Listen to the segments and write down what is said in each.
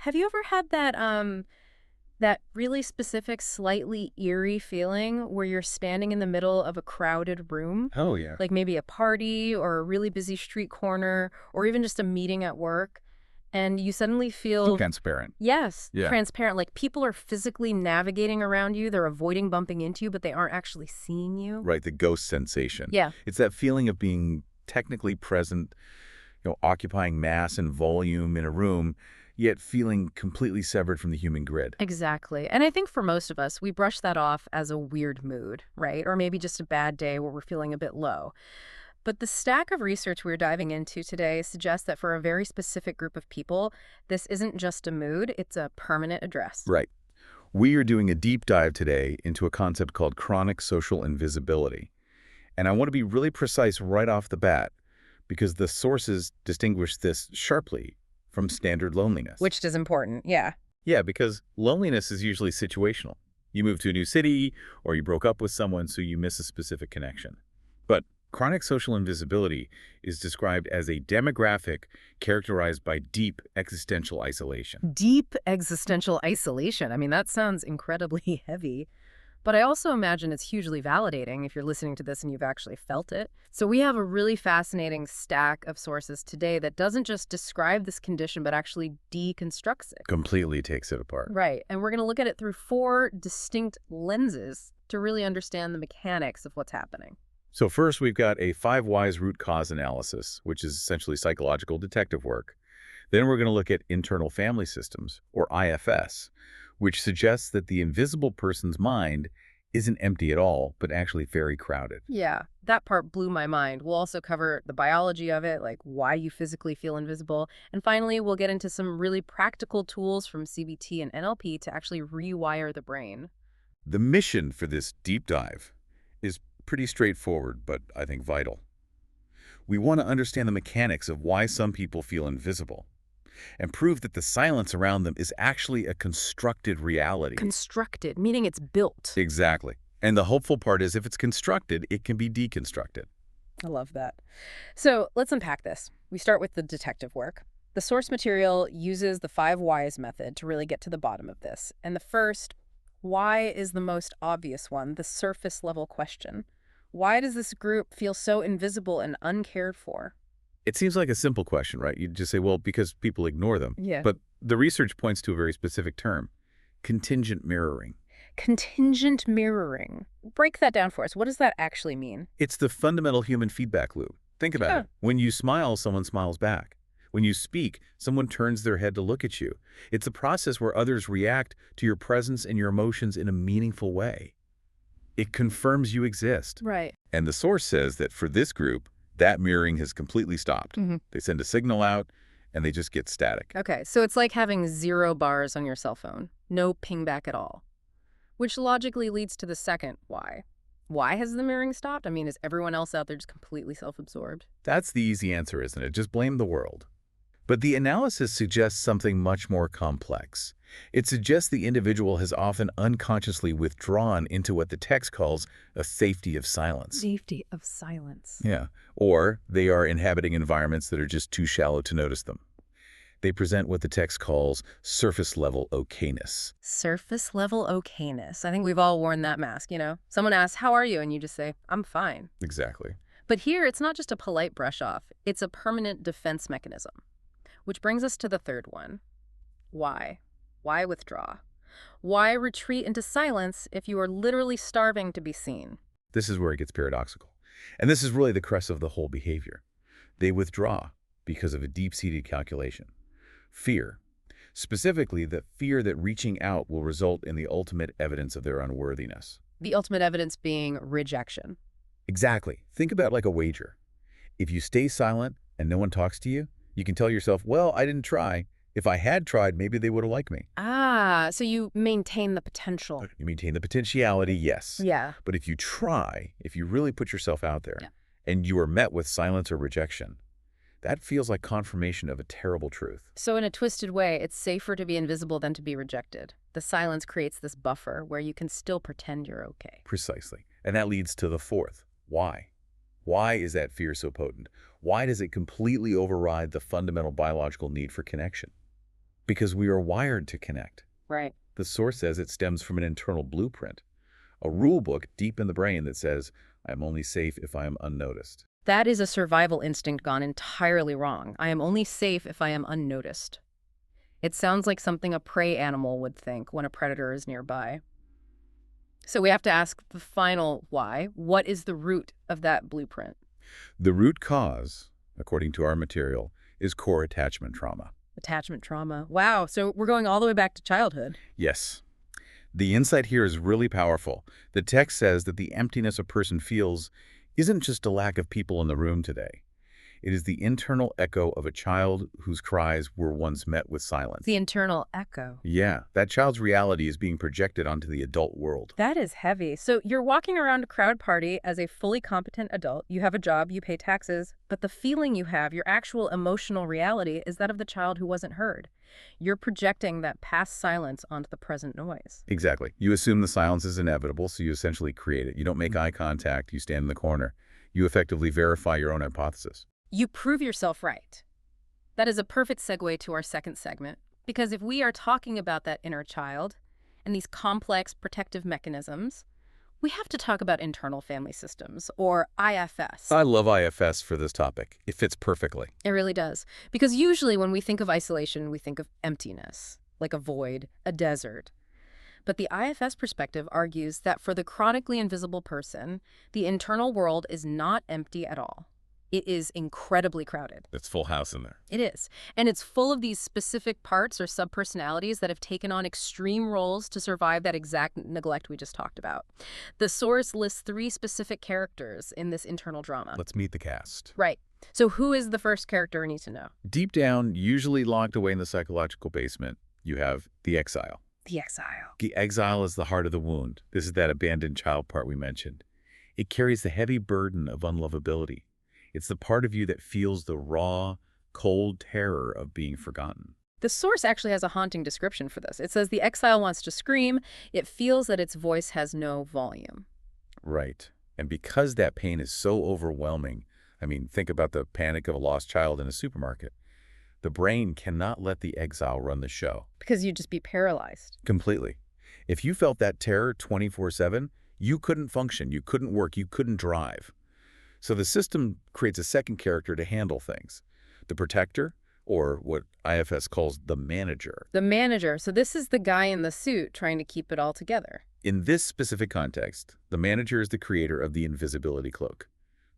Have you ever had that really specific, slightly eerie feeling where you're standing in the middle of a crowded room, Oh, yeah. like maybe a party or a really busy street corner or even just a meeting at work, and you suddenly feel, Transparent. yes, Yeah. transparent, like people are physically navigating around you, they're avoiding bumping into you, but they aren't actually seeing you? Right, the ghost sensation. Yeah. It's that feeling of being technically present, occupying mass and volume in a room, yet feeling completely severed from the human grid. Exactly. And I think for most of us, we brush that off as a weird mood, right? Or maybe just a bad day where we're feeling a bit low. But the stack of research we're diving into today suggests that for a very specific group of people, this isn't just a mood, it's a permanent address. Right. We are doing a deep dive today into a concept called chronic social invisibility. And I want to be really precise right off the bat because the sources distinguish this sharply from standard loneliness. Which is important, yeah. Yeah, because loneliness is usually situational. You move to a new city or you broke up with someone, so you miss a specific connection. But chronic social invisibility is described as a demographic characterized by deep existential isolation. Deep existential isolation. I mean, that sounds incredibly heavy. But I also imagine it's hugely validating if you're listening to this and you've actually felt it. So we have a really fascinating stack of sources today that doesn't just describe this condition, but actually deconstructs it. Completely takes it apart. Right. And we're going to look at it through 4 distinct lenses to really understand the mechanics of what's happening. So first, we've got a 5 whys root cause analysis, which is essentially psychological detective work. Then we're going to look at internal family systems, or IFS, which suggests that the invisible person's mind isn't empty at all, but actually very crowded. Yeah, that part blew my mind. We'll also cover the biology of it, like why you physically feel invisible. And finally, we'll get into some really practical tools from CBT and NLP to actually rewire the brain. The mission for this deep dive is pretty straightforward, but I think vital. We want to understand the mechanics of why some people feel invisible and prove that the silence around them is actually a constructed reality. Constructed, meaning it's built. Exactly. And the hopeful part is if it's constructed, it can be deconstructed. I love that. So let's unpack this. We start with the detective work. The source material uses the 5 whys method to really get to the bottom of this. And the first why is the most obvious one, the surface level question. Why does this group feel so invisible and uncared for? It seems like a simple question, right? You just say, well, because people ignore them. Yeah. But the research points to a very specific term, contingent mirroring. Contingent mirroring. Break that down for us. What does that actually mean? It's the fundamental human feedback loop. Think about it. When you smile, someone smiles back. When you speak, someone turns their head to look at you. It's a process where others react to your presence and your emotions in a meaningful way. It confirms you exist. Right. And the source says that for this group, that mirroring has completely stopped. They send a signal out, and they just get static. Okay, so it's like having 0 bars on your cell phone. No ping back at all. Which logically leads to the second why. Why has the mirroring stopped? I mean, is everyone else out there just completely self-absorbed? That's the easy answer, isn't it? Just blame the world. But the analysis suggests something much more complex. It suggests the individual has often unconsciously withdrawn into what the text calls a safety of silence. Safety of silence. Yeah. Or they are inhabiting environments that are just too shallow to notice them. They present what the text calls surface-level okayness. Surface-level okayness. I think we've all worn that mask, you know? Someone asks, how are you? And you just say, I'm fine. Exactly. But here, it's not just a polite brush-off. It's a permanent defense mechanism. Which brings us to the third one. Why? Why withdraw? Why retreat into silence if you are literally starving to be seen? This is where it gets paradoxical. And this is really the crux of the whole behavior. They withdraw because of a deep-seated calculation. Fear. Specifically, the fear that reaching out will result in the ultimate evidence of their unworthiness. The ultimate evidence being rejection. Exactly. Think about like a wager. If you stay silent and no one talks to you, you can tell yourself, well, I didn't try. If I had tried, maybe they would have liked me. Ah, so you maintain the potential. You maintain the potentiality, yes. Yeah. But if you try, if you really put yourself out there, and you are met with silence or rejection, that feels like confirmation of a terrible truth. So in a twisted way, it's safer to be invisible than to be rejected. The silence creates this buffer where you can still pretend you're okay. Precisely. And that leads to the fourth. Why? Why is that fear so potent? Why does it completely override the fundamental biological need for connection? Because we are wired to connect. Right. The source says it stems from an internal blueprint, a rule book deep in the brain that says, I'm only safe if I am unnoticed. That is a survival instinct gone entirely wrong. I am only safe if I am unnoticed. It sounds like something a prey animal would think when a predator is nearby. So we have to ask the final why. What is the root of that blueprint? The root cause, according to our material, is core attachment trauma. Attachment trauma. Wow. So we're going all the way back to childhood. Yes. The insight here is really powerful. The text says that the emptiness a person feels isn't just a lack of people in the room today. It is the internal echo of a child whose cries were once met with silence. The internal echo. Yeah, that child's reality is being projected onto the adult world. That is heavy. So you're walking around a crowd party as a fully competent adult. You have a job, you pay taxes, but the feeling you have, your actual emotional reality, is that of the child who wasn't heard. You're projecting that past silence onto the present noise. Exactly. You assume the silence is inevitable, so you essentially create it. You don't make eye contact, you stand in the corner. You effectively verify your own hypothesis. You prove yourself right. That is a perfect segue to our second segment, because if we are talking about that inner child and these complex protective mechanisms, we have to talk about internal family systems, or IFS. I love IFS for this topic. It fits perfectly. It really does. Because usually when we think of isolation, we think of emptiness, like a void, a desert. But the IFS perspective argues that for the chronically invisible person, the internal world is not empty at all. It is incredibly crowded. It's full house in there. It is. And it's full of these specific parts or subpersonalities that have taken on extreme roles to survive that exact neglect we just talked about. The source lists 3 specific characters in this internal drama. Let's meet the cast. Right. So who is the first character we need to know? Deep down, usually locked away in the psychological basement, you have the exile. The exile. The exile is the heart of the wound. This is that abandoned child part we mentioned. It carries the heavy burden of unlovability. It's the part of you that feels the raw, cold terror of being forgotten. The source actually has a haunting description for this. It says the exile wants to scream. It feels that its voice has no volume. Right. And because that pain is so overwhelming, I mean, think about the panic of a lost child in a supermarket. The brain cannot let the exile run the show. Because you'd just be paralyzed. Completely. If you felt that terror 24/7, you couldn't function, you couldn't work, you couldn't drive. So the system creates a second character to handle things. The protector, or what IFS calls the manager. The manager. So this is the guy in the suit trying to keep it all together. In this specific context, the manager is the creator of the invisibility cloak.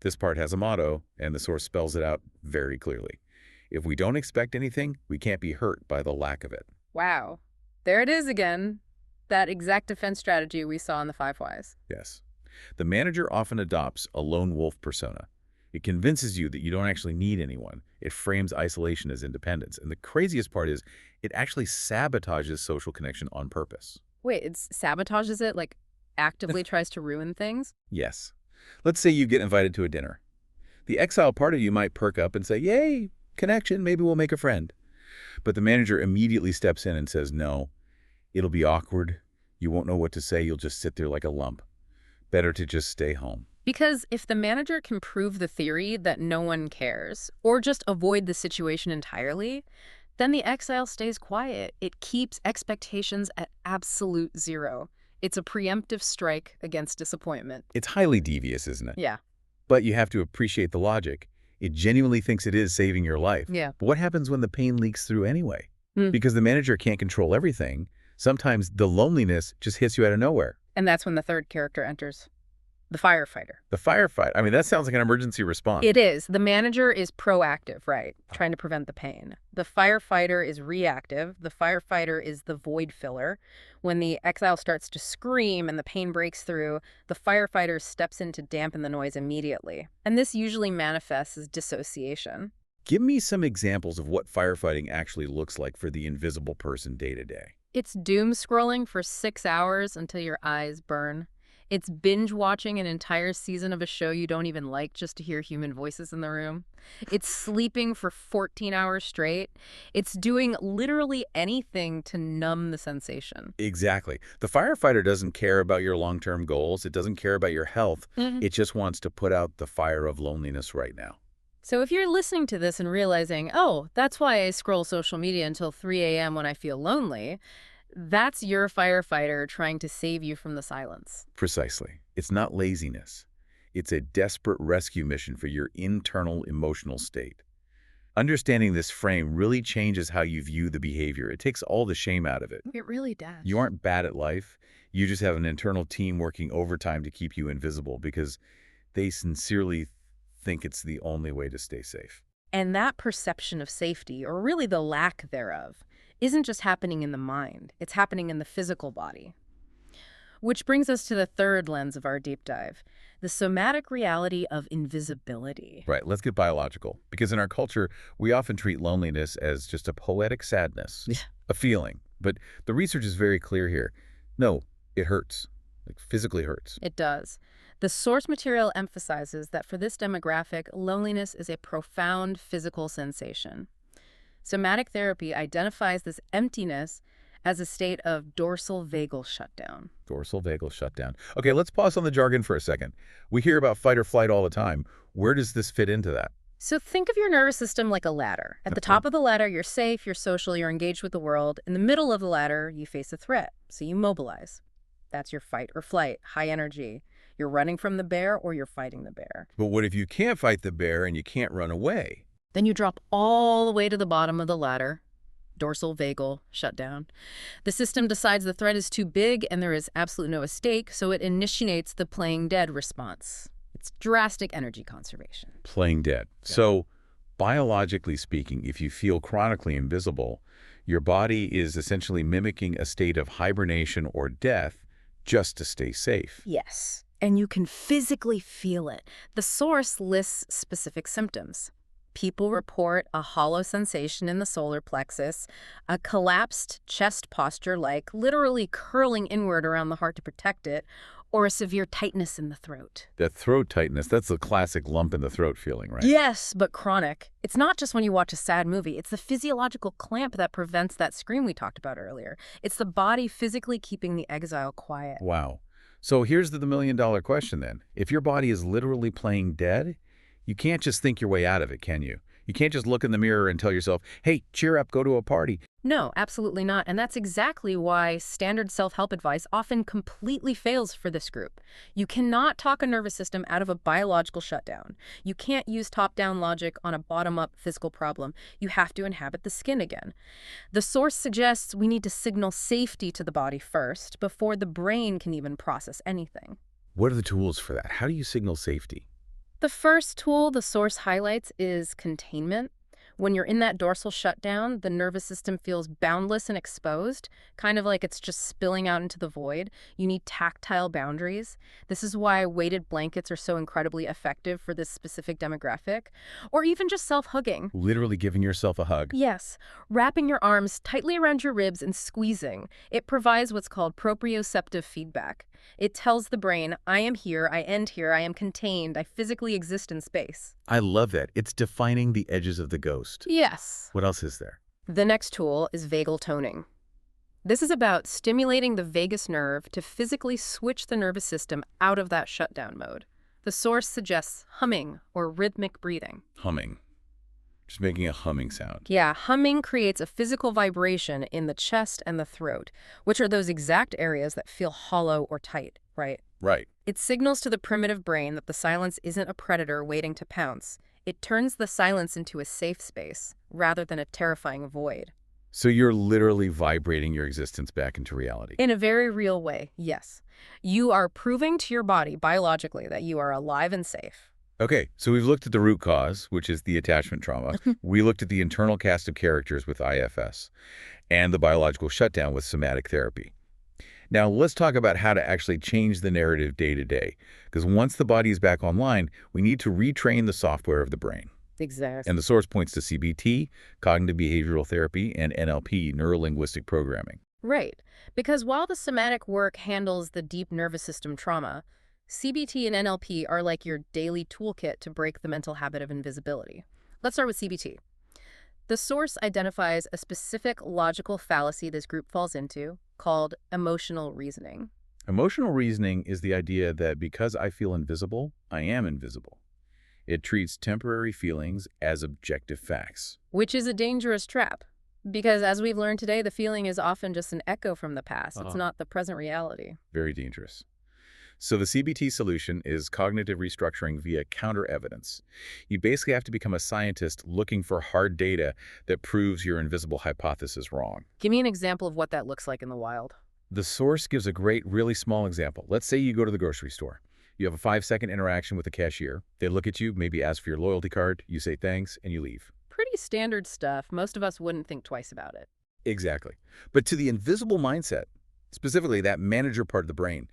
This part has a motto, and the source spells it out very clearly. If we don't expect anything, we can't be hurt by the lack of it. Wow. There it is again. That exact defense strategy we saw in the 5 Whys. Yes. The manager often adopts a lone wolf persona. It convinces you that you don't actually need anyone. It frames isolation as independence. And the craziest part is it actually sabotages social connection on purpose. Wait, it sabotages it? Like actively tries to ruin things? Yes. Let's say you get invited to a dinner. The exile part of you might perk up and say, yay, connection, maybe we'll make a friend. But the manager immediately steps in and says, no, it'll be awkward. You won't know what to say. You'll just sit there like a lump. Better to just stay home. Because if the manager can prove the theory that no one cares, or just avoid the situation entirely, then the exile stays quiet. It keeps expectations at absolute zero. It's a preemptive strike against disappointment. It's highly devious, isn't it? Yeah. But you have to appreciate the logic. It genuinely thinks it is saving your life. Yeah. But what happens when the pain leaks through anyway? Hmm. Because the manager can't control everything, sometimes the loneliness just hits you out of nowhere. And that's when the third character enters. The firefighter. The firefight. I mean, that sounds like an emergency response. It is. The manager is proactive, right? Trying to prevent the pain. The firefighter is reactive. The firefighter is the void filler. When the exile starts to scream and the pain breaks through, the firefighter steps in to dampen the noise immediately. And this usually manifests as dissociation. Give me some examples of what firefighting actually looks like for the invisible person day to day. It's doom scrolling for 6 hours until your eyes burn. It's binge watching an entire season of a show you don't even like just to hear human voices in the room. It's sleeping for 14 hours straight. It's doing literally anything to numb the sensation. Exactly. The firefighter doesn't care about your long-term goals. It doesn't care about your health. It just wants to put out the fire of loneliness right now. So if you're listening to this and realizing, oh, that's why I scroll social media until 3 a.m. when I feel lonely, that's your firefighter trying to save you from the silence. Precisely. It's not laziness. It's a desperate rescue mission for your internal emotional state. Understanding this frame really changes how you view the behavior. It takes all the shame out of it. It really does. You aren't bad at life. You just have an internal team working overtime to keep you invisible because they sincerely think it's the only way to stay safe. And that perception of safety, or really the lack thereof, isn't just happening in the mind. It's happening in the physical body. Which brings us to the third lens of our deep dive, the somatic reality of invisibility. Right, let's get biological. Because in our culture, we often treat loneliness as just a poetic sadness, Yeah. a feeling. But the research is very clear here. No, it hurts. Like physically hurts. It does. The source material emphasizes that for this demographic, loneliness is a profound physical sensation. Somatic therapy identifies this emptiness as a state of dorsal vagal shutdown. Dorsal vagal shutdown. Okay, let's pause on the jargon for a second. We hear about fight or flight all the time. Where does this fit into that? So think of your nervous system like a ladder. At the Okay. top of the ladder, you're safe, you're social, you're engaged with the world. In the middle of the ladder, you face a threat, so you mobilize. That's your fight or flight, high energy. You're running from the bear or you're fighting the bear. But what if you can't fight the bear and you can't run away? Then you drop all the way to the bottom of the ladder, dorsal vagal shutdown. The system decides the threat is too big and there is absolutely no escape, so it initiates the playing dead response. It's drastic energy conservation. Playing dead. Yeah. So, biologically speaking, if you feel chronically invisible, your body is essentially mimicking a state of hibernation or death just to stay safe. Yes, and you can physically feel it. The source lists specific symptoms. People report a hollow sensation in the solar plexus, a collapsed chest posture like literally curling inward around the heart to protect it, or a severe tightness in the throat. That throat tightness, that's the classic lump in the throat feeling, right? Yes, but chronic. It's not just when you watch a sad movie. It's the physiological clamp that prevents that scream we talked about earlier. It's the body physically keeping the exile quiet. Wow. So here's the million-dollar question then. If your body is literally playing dead, you can't just think your way out of it, can you? You can't just look in the mirror and tell yourself, hey, cheer up, go to a party. No, absolutely not. And that's exactly why standard self-help advice often completely fails for this group. You cannot talk a nervous system out of a biological shutdown. You can't use top-down logic on a bottom-up physical problem. You have to inhabit the skin again. The source suggests we need to signal safety to the body first before the brain can even process anything. What are the tools for that? How do you signal safety? The first tool the source highlights is containment. When you're in that dorsal shutdown, the nervous system feels boundless and exposed, kind of like it's just spilling out into the void. You need tactile boundaries. This is why weighted blankets are so incredibly effective for this specific demographic. Or even just self-hugging. Literally giving yourself a hug. Yes, wrapping your arms tightly around your ribs and squeezing. It provides what's called proprioceptive feedback. It tells the brain, I am here, I end here, I am contained, I physically exist in space. I love that. It's defining the edges of the ghost. Yes. What else is there? The next tool is vagal toning. This is about stimulating the vagus nerve to physically switch the nervous system out of that shutdown mode. The source suggests humming or rhythmic breathing. Humming. Just making a humming sound. Yeah, humming creates a physical vibration in the chest and the throat, which are those exact areas that feel hollow or tight, right? Right. It signals to the primitive brain that the silence isn't a predator waiting to pounce. It turns the silence into a safe space rather than a terrifying void. So you're literally vibrating your existence back into reality. In a very real way, yes. You are proving to your body biologically that you are alive and safe. Okay, so we've looked at the root cause, which is the attachment trauma. We looked at the internal cast of characters with IFS and the biological shutdown with somatic therapy. Now, let's talk about how to actually change the narrative day to day. Because once the body is back online, we need to retrain the software of the brain. Exactly. And the source points to CBT, cognitive behavioral therapy, and NLP, neuro-linguistic programming. Right. Because while the somatic work handles the deep nervous system trauma, CBT and NLP are like your daily toolkit to break the mental habit of invisibility. Let's start with CBT. The source identifies a specific logical fallacy this group falls into called emotional reasoning. Emotional reasoning is the idea that because I feel invisible, I am invisible. It treats temporary feelings as objective facts. Which is a dangerous trap. Because as we've learned today, the feeling is often just an echo from the past. It's not the present reality. Very dangerous. So the CBT solution is cognitive restructuring via counter-evidence. You basically have to become a scientist looking for hard data that proves your invisible hypothesis wrong. Give me an example of what that looks like in the wild. The source gives a great, really small example. Let's say you go to the grocery store. You have a 5-second interaction with the cashier. They look at you, maybe ask for your loyalty card, you say thanks, and you leave. Pretty standard stuff. Most of us wouldn't think twice about it. Exactly. But to the invisible mindset, specifically that manager part of the brain,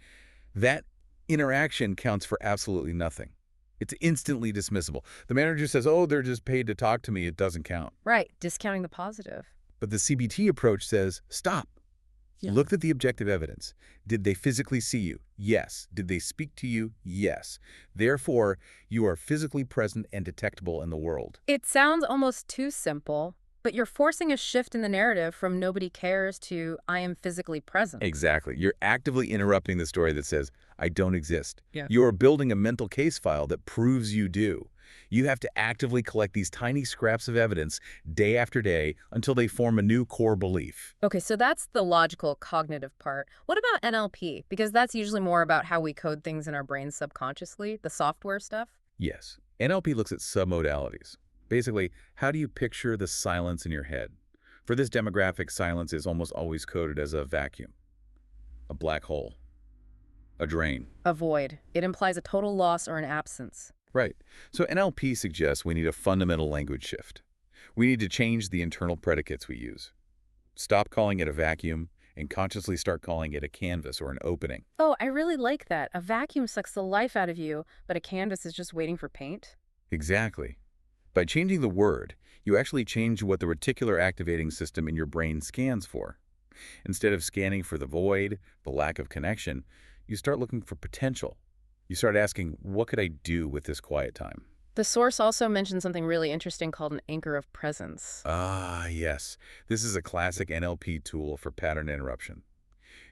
that interaction counts for absolutely nothing. It's instantly dismissible. The manager says, oh, they're just paid to talk to me. It doesn't count. Right, discounting the positive. But the CBT approach says, stop. Yeah. Look at the objective evidence. Did they physically see you? Yes. Did they speak to you? Yes. Therefore, you are physically present and detectable in the world. It sounds almost too simple, but you're forcing a shift in the narrative from nobody cares to I am physically present. Exactly. You're actively interrupting the story that says, I don't exist. Yeah. You are building a mental case file that proves you do. You have to actively collect these tiny scraps of evidence day after day until they form a new core belief. Okay, so that's the logical cognitive part. What about NLP? Because that's usually more about how we code things in our brains subconsciously, the software stuff. Yes, NLP looks at submodalities. Basically, how do you picture the silence in your head? For this demographic, silence is almost always coded as a vacuum, a black hole, a drain. A void. It implies a total loss or an absence. Right. So NLP suggests we need a fundamental language shift. We need to change the internal predicates we use. Stop calling it a vacuum and consciously start calling it a canvas or an opening. Oh, I really like that. A vacuum sucks the life out of you, but a canvas is just waiting for paint. Exactly. By changing the word, you actually change what the reticular activating system in your brain scans for. Instead of scanning for the void, the lack of connection, you start looking for potential. You start asking, what could I do with this quiet time? The source also mentioned something really interesting called an anchor of presence. Ah, yes. This is a classic NLP tool for pattern interruption.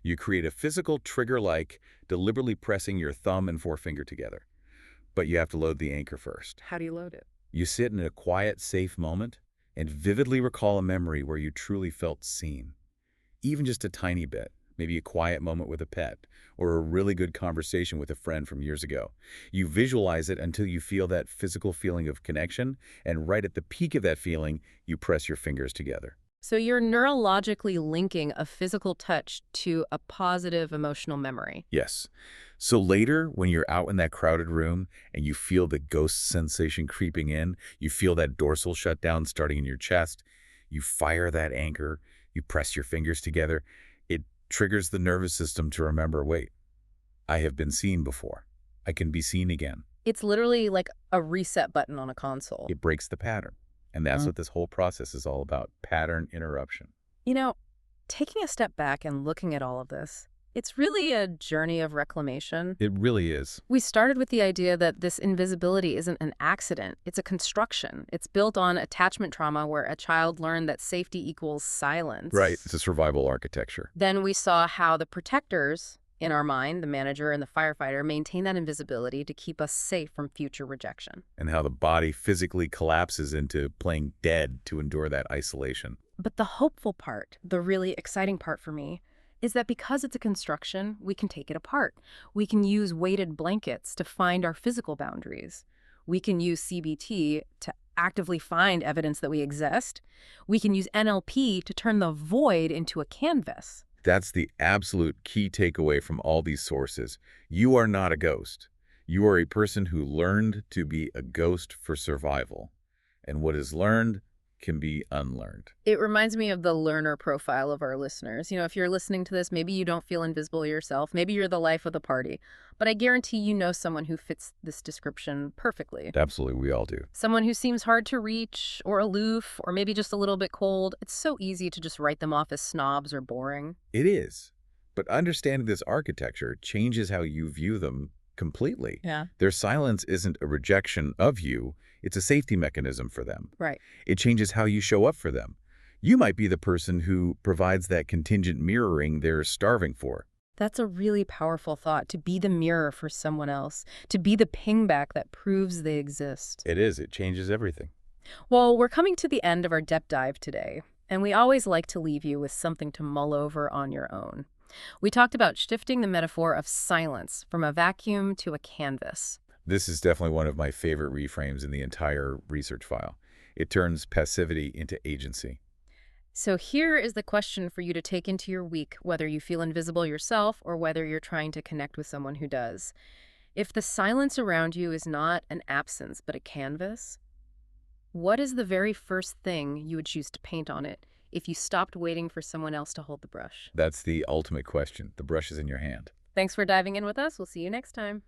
You create a physical trigger like deliberately pressing your thumb and forefinger together. But you have to load the anchor first. How do you load it? You sit in a quiet, safe moment and vividly recall a memory where you truly felt seen. Even just a tiny bit. Maybe a quiet moment with a pet, or a really good conversation with a friend from years ago. You visualize it until you feel that physical feeling of connection, and right at the peak of that feeling, you press your fingers together. So you're neurologically linking a physical touch to a positive emotional memory. Yes. So later, when you're out in that crowded room and you feel the ghost sensation creeping in, you feel that dorsal shutdown starting in your chest, you fire that anchor, you press your fingers together, it triggers the nervous system to remember, wait, I have been seen before. I can be seen again. It's literally like a reset button on a console. It breaks the pattern. And that's what this whole process is all about, pattern interruption. You know, taking a step back and looking at all of this, it's really a journey of reclamation. It really is. We started with the idea that this invisibility isn't an accident. It's a construction. It's built on attachment trauma where a child learned that safety equals silence. Right. It's a survival architecture. Then we saw how the protectors in our mind, the manager and the firefighter, maintain that invisibility to keep us safe from future rejection. And how the body physically collapses into playing dead to endure that isolation. But the hopeful part, the really exciting part for me, is that because it's a construction, we can take it apart. We can use weighted blankets to find our physical boundaries. We can use CBT to actively find evidence that we exist. We can use NLP to turn the void into a canvas. That's the absolute key takeaway from all these sources. You are not a ghost. You are a person who learned to be a ghost for survival. And what is learned can be unlearned. It reminds me of the learner profile of our listeners. You know, if you're listening to this, maybe you don't feel invisible yourself. Maybe you're the life of the party. But I guarantee you know someone who fits this description perfectly. Absolutely, we all do. Someone who seems hard to reach or aloof or maybe just a little bit cold. It's so easy to just write them off as snobs or boring. It is. But understanding this architecture changes how you view them completely. Yeah. Their silence isn't a rejection of you. It's a safety mechanism for them. Right. It changes how you show up for them. You might be the person who provides that contingent mirroring they're starving for. That's a really powerful thought, to be the mirror for someone else, to be the pingback that proves they exist. It is. It changes everything. Well, we're coming to the end of our depth dive today, and we always like to leave you with something to mull over on your own. We talked about shifting the metaphor of silence from a vacuum to a canvas. This is definitely one of my favorite reframes in the entire research file. It turns passivity into agency. So here is the question for you to take into your week, whether you feel invisible yourself or whether you're trying to connect with someone who does. If the silence around you is not an absence but a canvas, what is the very first thing you would choose to paint on it if you stopped waiting for someone else to hold the brush? That's the ultimate question. The brush is in your hand. Thanks for diving in with us. We'll see you next time.